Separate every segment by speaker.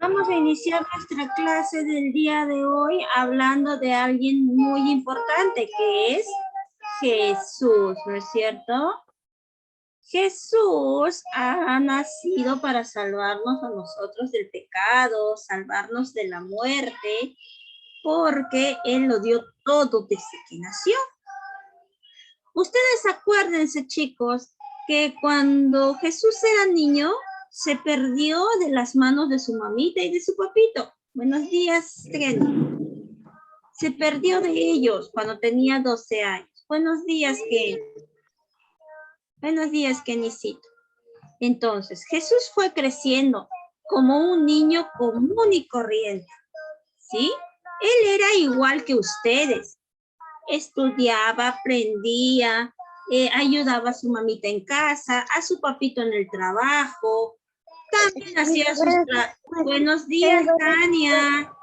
Speaker 1: Vamos a iniciar nuestra clase del día de hoy hablando de alguien muy importante que es Jesús, ¿no es cierto? Jesús ha nacido para salvarnos a nosotros del pecado, salvarnos de la muerte, porque Él lo dio todo desde que nació. Ustedes acuérdense, chicos, que cuando Jesús era niño, se perdió de las manos de su mamita y de su papito. Buenos días, Trini. Se perdió de ellos cuando tenía 12 años. Buenos días, Ken. Buenos días, Kenicito. Entonces, Jesús fue creciendo como un niño común y corriente, ¿sí? Él era igual que ustedes. Estudiaba, aprendía, ayudaba a su mamita en casa, a su papito en el trabajo. También hacía sus... Buenos días, Tania.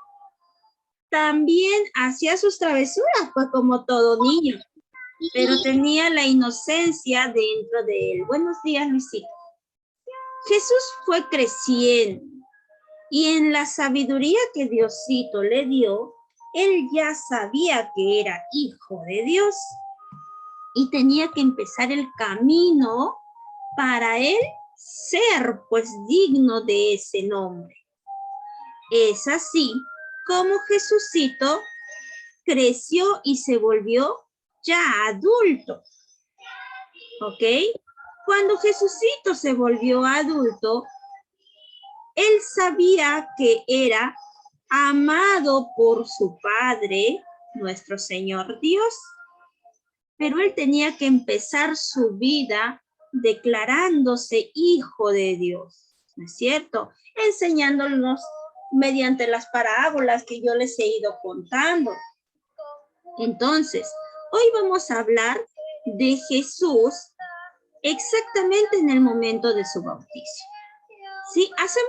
Speaker 1: También hacía sus travesuras, pues como todo niño. Pero tenía la inocencia dentro de él. Buenos días, Luisito. Jesús fue creciendo. Y en la sabiduría que Diosito le dio, él ya sabía que era hijo de Dios y tenía que empezar el camino para él ser pues digno de ese nombre. Es así como Jesucito creció y se volvió ya adulto. ¿Ok? Cuando Jesucito se volvió adulto, él sabía que era amado por su Padre, nuestro Señor Dios. Pero él tenía que empezar su vida declarándose hijo de Dios, ¿no es cierto? Enseñándonos mediante las parábolas que yo les he ido contando. Entonces, hoy vamos a hablar de Jesús exactamente en el momento de su bautizo. Sí, hace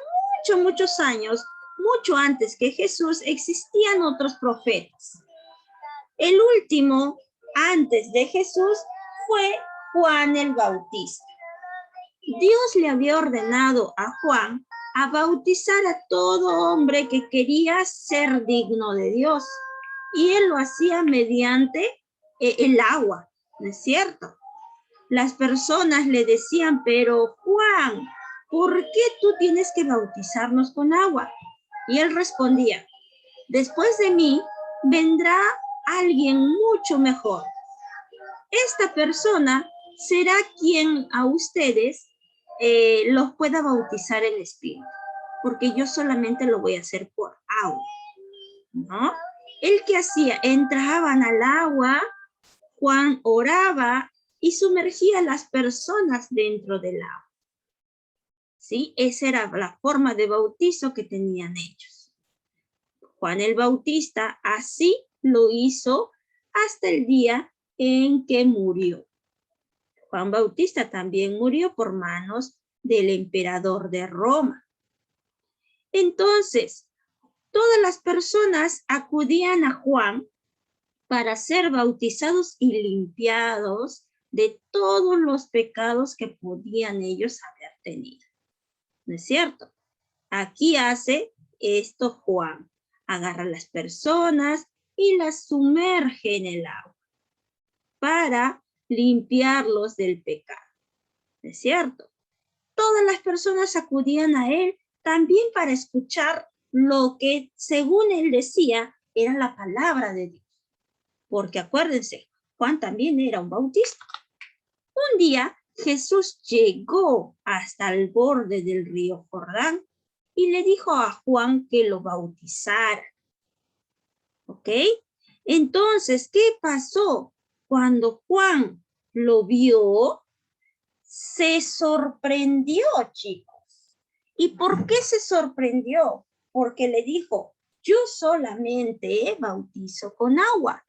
Speaker 1: muchos años, mucho antes que Jesús, existían otros profetas. El último, antes de Jesús, fue Juan el Bautista. Dios le había ordenado a Juan a bautizar a todo hombre que quería ser digno de Dios. Y él lo hacía mediante el agua, ¿no es cierto? Las personas le decían, pero Juan, ¿por qué tú tienes que bautizarnos con agua? Y él respondía, después de mí vendrá alguien mucho mejor. Esta persona será quien a ustedes los pueda bautizar en espíritu, porque yo solamente lo voy a hacer por agua, ¿no? ¿El que hacía? Entraban al agua, Juan oraba y sumergía a las personas dentro del agua. ¿Sí? Esa era la forma de bautizo que tenían ellos. Juan el Bautista así lo hizo hasta el día en que murió. Juan Bautista también murió por manos del emperador de Roma. Entonces, todas las personas acudían a Juan para ser bautizados y limpiados de todos los pecados que podían ellos haber tenido. ¿No es cierto? Aquí hace esto Juan. Agarra a las personas y las sumerge en el agua para limpiarlos del pecado. ¿No es cierto? Todas las personas acudían a él también para escuchar lo que, según él decía, era la palabra de Dios. Porque acuérdense, Juan también era un bautista. Un día Jesús llegó hasta el borde del río Jordán y le dijo a Juan que lo bautizara. ¿Ok? Entonces, ¿qué pasó? Cuando Juan lo vio, se sorprendió, chicos. ¿Y por qué se sorprendió? Porque le dijo, yo solamente bautizo con agua.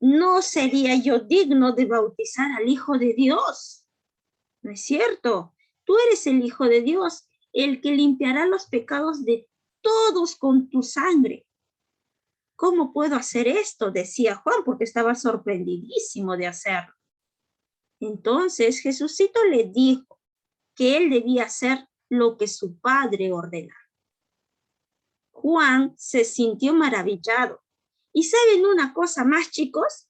Speaker 1: No sería yo digno de bautizar al Hijo de Dios. ¿No es cierto? Tú eres el Hijo de Dios, el que limpiará los pecados de todos con tu sangre. ¿Cómo puedo hacer esto? Decía Juan, porque estaba sorprendidísimo de hacerlo. Entonces Jesucito le dijo que él debía hacer lo que su padre ordenaba. Juan se sintió maravillado. ¿Y saben una cosa más, chicos?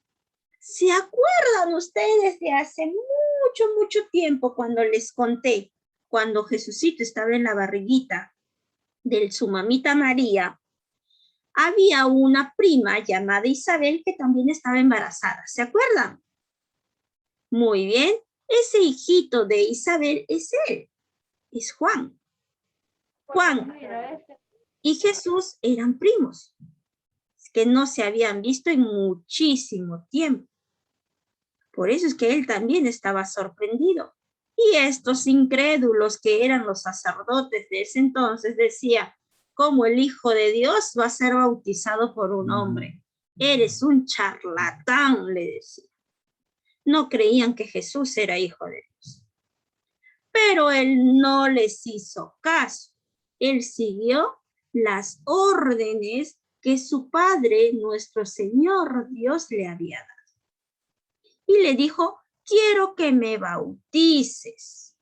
Speaker 1: ¿Se acuerdan ustedes de hace mucho tiempo cuando les conté, cuando Jesucito estaba en la barriguita de su mamita María? Había una prima llamada Isabel que también estaba embarazada. ¿Se acuerdan? Muy bien. Ese hijito de Isabel es él. Es Juan. Juan y Jesús eran primos que no se habían visto en muchísimo tiempo. Por eso es que él también estaba sorprendido. Y estos incrédulos que eran los sacerdotes de ese entonces decían, ¿cómo el Hijo de Dios va a ser bautizado por un hombre? Eres un charlatán, le decía. No creían que Jesús era Hijo de Dios. Pero él no les hizo caso. Él siguió las órdenes que su Padre, nuestro Señor Dios, le había dado. Y le dijo, quiero que me bautices,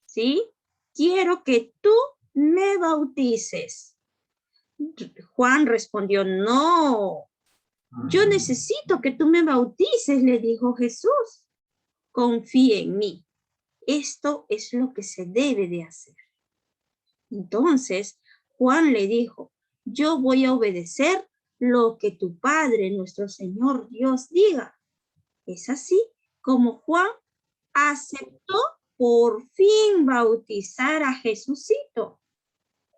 Speaker 1: ¿sí? Quiero que tú me bautices. Juan respondió, no, yo necesito que tú me bautices, le dijo Jesús. Confía en mí. Esto es lo que se debe de hacer. Entonces, Juan le dijo, yo voy a obedecer lo que tu Padre, nuestro Señor Dios, diga. Es así como Juan aceptó por fin bautizar a Jesucito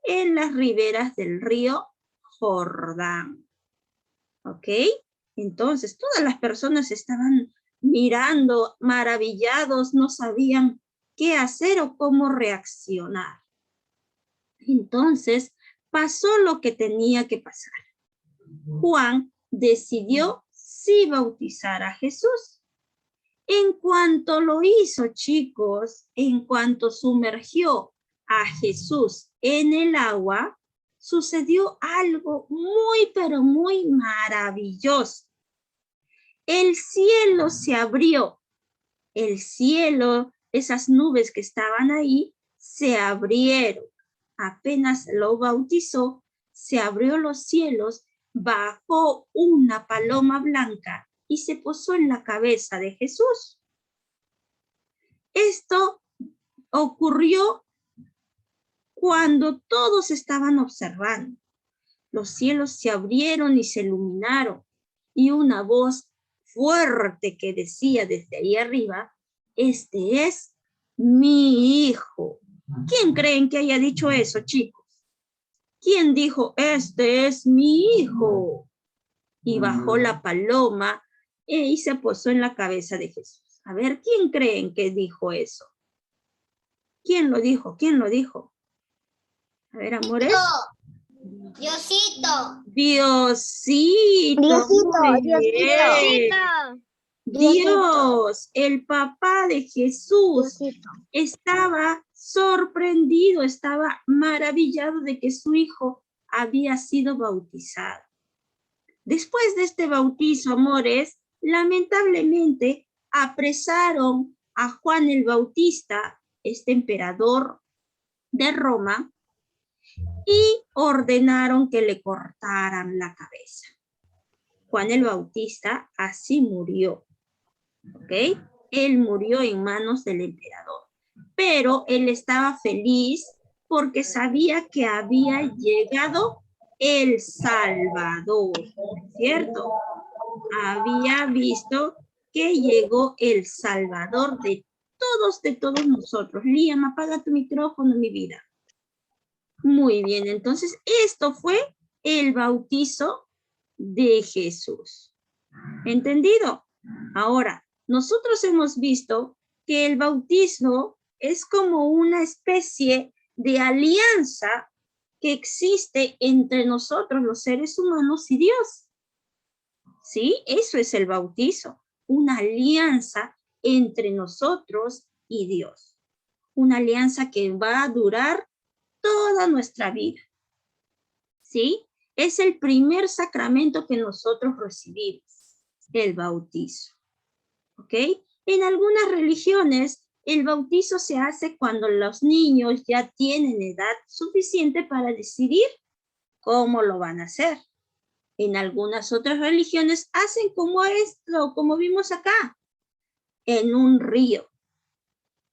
Speaker 1: en las riberas del río Jordán. ¿Ok? Entonces, todas las personas estaban mirando, maravillados, no sabían qué hacer o cómo reaccionar. Entonces, pasó lo que tenía que pasar. Juan decidió sí bautizar a Jesús. En cuanto lo hizo, chicos, en cuanto sumergió a Jesús en el agua, sucedió algo muy, pero muy maravilloso. El cielo se abrió. El cielo, esas nubes que estaban ahí, se abrieron. Apenas lo bautizó, se abrió los cielos, bajó una paloma blanca y se posó en la cabeza de Jesús. Esto ocurrió cuando todos estaban observando. Los cielos se abrieron y se iluminaron, y una voz fuerte que decía desde ahí arriba, este es mi hijo. ¿Quién creen que haya dicho eso, chicos? ¿Quién dijo, este es mi hijo? Y bajó la paloma y se posó en la cabeza de Jesús. A ver, ¿quién creen que dijo eso? ¿Quién lo dijo? ¿Quién lo dijo? A ver, amores.
Speaker 2: Diosito.
Speaker 1: Diosito. Muy bien. Dios, el papá de Jesús, estaba sorprendido, estaba maravillado de que su hijo había sido bautizado. Después de este bautizo, amores, lamentablemente apresaron a Juan el Bautista, este emperador de Roma, y ordenaron que le cortaran la cabeza. Juan el Bautista así murió. ¿Ok? Él murió en manos del emperador. Pero él estaba feliz porque sabía que había llegado el Salvador, ¿cierto? Había visto que llegó el Salvador de todos nosotros. Liam, apaga tu micrófono, mi vida. Muy bien, entonces esto fue el bautizo de Jesús. ¿Entendido? Ahora, nosotros hemos visto que el bautismo es como una especie de alianza que existe entre nosotros, los seres humanos, y Dios. ¿Sí? Eso es el bautizo, una alianza entre nosotros y Dios. Una alianza que va a durar toda nuestra vida. ¿Sí? Es el primer sacramento que nosotros recibimos, el bautizo. ¿Ok? En algunas religiones, el bautizo se hace cuando los niños ya tienen edad suficiente para decidir ¿Cómo lo van a hacer? En algunas otras religiones hacen como esto, como vimos acá, en un río.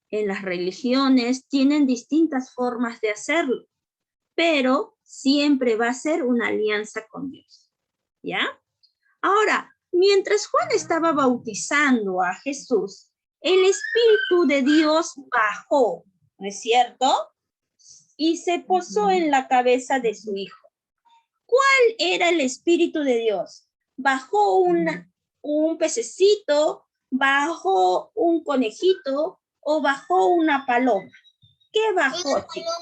Speaker 1: En las religiones tienen distintas formas de hacerlo, pero siempre va a ser una alianza con Dios. ¿Ya? Ahora, mientras Juan estaba bautizando a Jesús, el Espíritu de Dios bajó, ¿no es cierto? Y se posó en la cabeza de su hijo. ¿Cuál era el Espíritu de Dios? Bajó un pececito, bajó un conejito o bajó una paloma. ¿Qué bajó, chicos?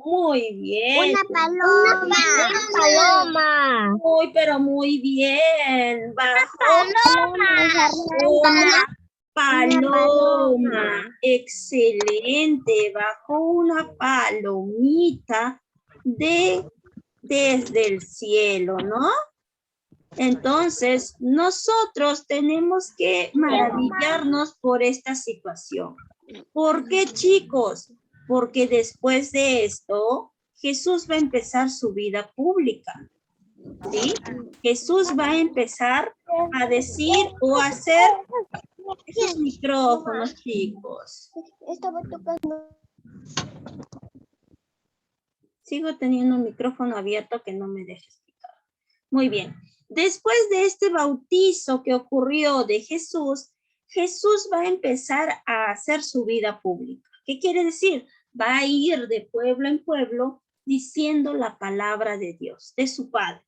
Speaker 1: Muy bien.
Speaker 2: Una paloma.
Speaker 1: Muy, pero muy bien. Bajó una paloma. Excelente. Bajó una palomita desde el cielo, ¿no? Entonces, nosotros tenemos que maravillarnos por esta situación. ¿Por qué, chicos? Porque después de esto, Jesús va a empezar su vida pública, ¿sí? Jesús va a empezar a decir o a hacer esos micrófonos, chicos.
Speaker 2: Estaba tocando.
Speaker 1: Sigo teniendo un micrófono abierto que no me deja explicar. Muy bien. Después de este bautizo que ocurrió de Jesús, Jesús va a empezar a hacer su vida pública. ¿Qué quiere decir? Va a ir de pueblo en pueblo diciendo la palabra de Dios, de su Padre,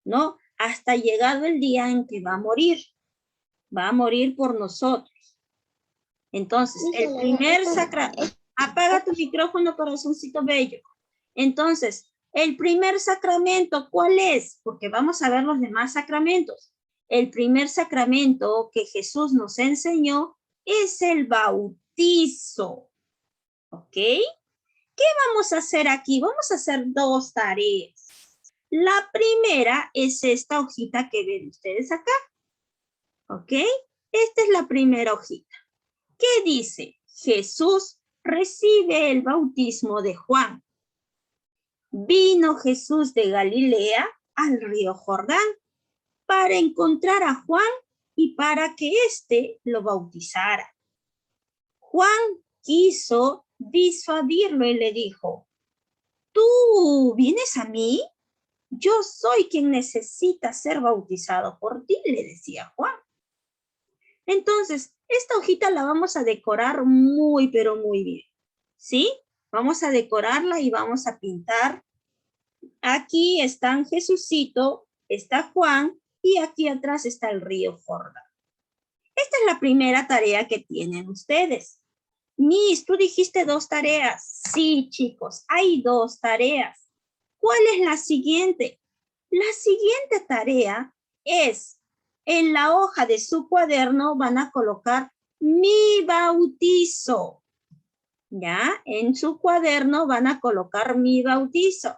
Speaker 1: ¿no? Hasta llegado el día en que va a morir. Va a morir por nosotros. Entonces, el primer sacramento... Apaga tu micrófono, corazoncito bello. Entonces, el primer sacramento, ¿cuál es? Porque vamos a ver los demás sacramentos. El primer sacramento que Jesús nos enseñó es el bautizo. ¿Ok? ¿Qué vamos a hacer aquí? Vamos a hacer dos tareas. La primera es esta hojita que ven ustedes acá. ¿Ok? Esta es la primera hojita. ¿Qué dice? Jesús recibe el bautismo de Juan. Vino Jesús de Galilea al río Jordán para encontrar a Juan y para que éste lo bautizara. Juan quiso disuadirlo y le dijo, ¿tú vienes a mí? Yo soy quien necesita ser bautizado por ti, le decía Juan. Entonces, esta hojita la vamos a decorar muy, pero muy bien, ¿sí? Vamos a decorarla y vamos a pintar. Aquí están Jesucito, está Juan y aquí atrás está el río Jordán. Esta es la primera tarea que tienen ustedes. Miss, tú dijiste 2 tareas. Sí, chicos, hay 2 tareas. ¿Cuál es la siguiente? La siguiente tarea es, en la hoja de su cuaderno van a colocar mi bautizo. ¿Ya? En su cuaderno van a colocar mi bautizo.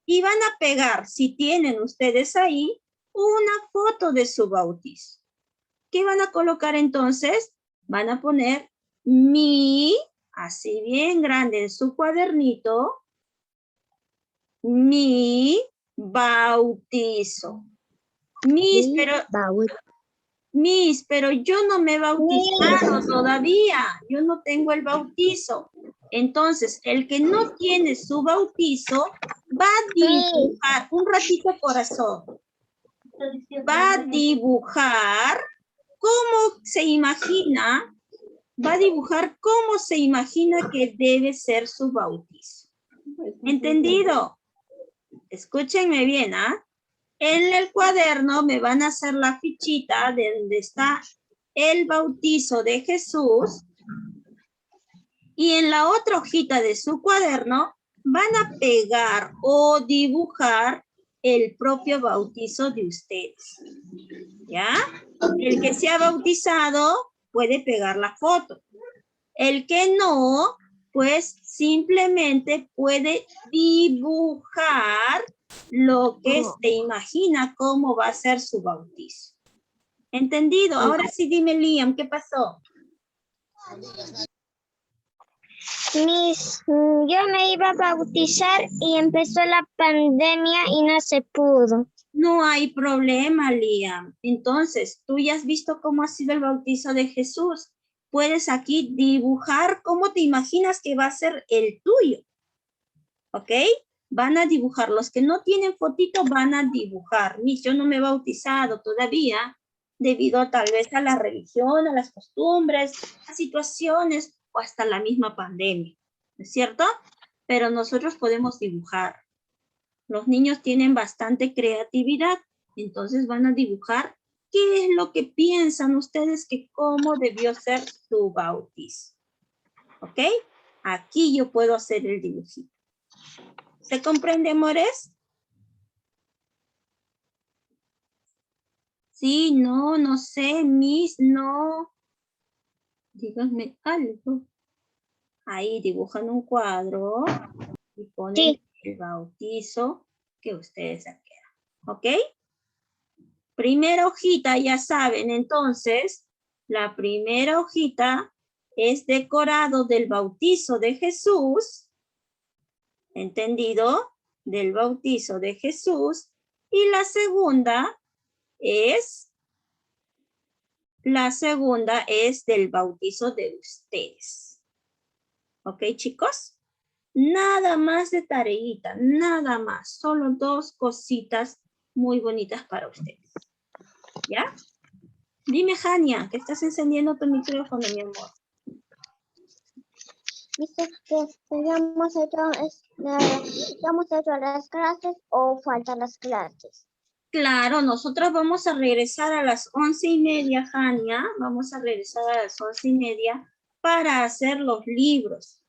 Speaker 1: Y van a pegar, si tienen ustedes ahí, una foto de su bautizo. ¿Qué van a colocar entonces? Van a poner mi, así bien grande en su cuadernito, mi bautizo. Miss, pero yo no me he bautizado todavía. Yo no tengo el bautizo. Entonces, el que no tiene su bautizo va a dibujar, un ratito corazón, va a dibujar cómo se imagina, que debe ser su bautizo. ¿Entendido? Escúchenme bien, ¿ah? En el cuaderno me van a hacer la fichita de donde está el bautizo de Jesús. Y en la otra hojita de su cuaderno van a pegar o dibujar el propio bautizo de ustedes. ¿Ya? El que se ha bautizado puede pegar la foto. El que no, pues simplemente puede dibujar lo que se imagina cómo va a ser su bautizo. ¿Entendido? Ahora sí dime, Liam, ¿qué pasó?
Speaker 2: Miss, Yo me iba a bautizar y empezó la pandemia y no se pudo.
Speaker 1: No hay problema, Liam. Entonces, tú ya has visto cómo ha sido el bautizo de Jesús. Puedes aquí dibujar cómo te imaginas que va a ser el tuyo. ¿Ok? Van a dibujar. Los que no tienen fotito van a dibujar. Yo no me he bautizado todavía debido tal vez a la religión, a las costumbres, a situaciones o hasta la misma pandemia. ¿No es cierto? Pero nosotros podemos dibujar. Los niños tienen bastante creatividad, entonces van a dibujar qué es lo que piensan ustedes que cómo debió ser su bautizo. ¿Ok? Aquí yo puedo hacer el dibujito. ¿Se comprende, amores? Sí, no, no sé, Miss, no. Díganme algo. Ahí dibujan un cuadro y ponen el bautizo que ustedes han quedado. ¿Ok? Primera hojita, ya saben, entonces, la primera hojita es decorado del bautizo de Jesús, ¿entendido? Del bautizo de Jesús. Y la segunda es del bautizo de ustedes. ¿Ok, chicos? Nada más de tareita, nada más. Solo 2 cositas muy bonitas para ustedes. ¿Ya? Dime, Jania, que estás encendiendo tu micrófono, mi amor.
Speaker 2: Dice que ya hemos hecho las clases o faltan las clases.
Speaker 1: Claro, nosotros vamos a regresar a las 11:30, Jania. Vamos a regresar a las 11:30 para hacer los libros.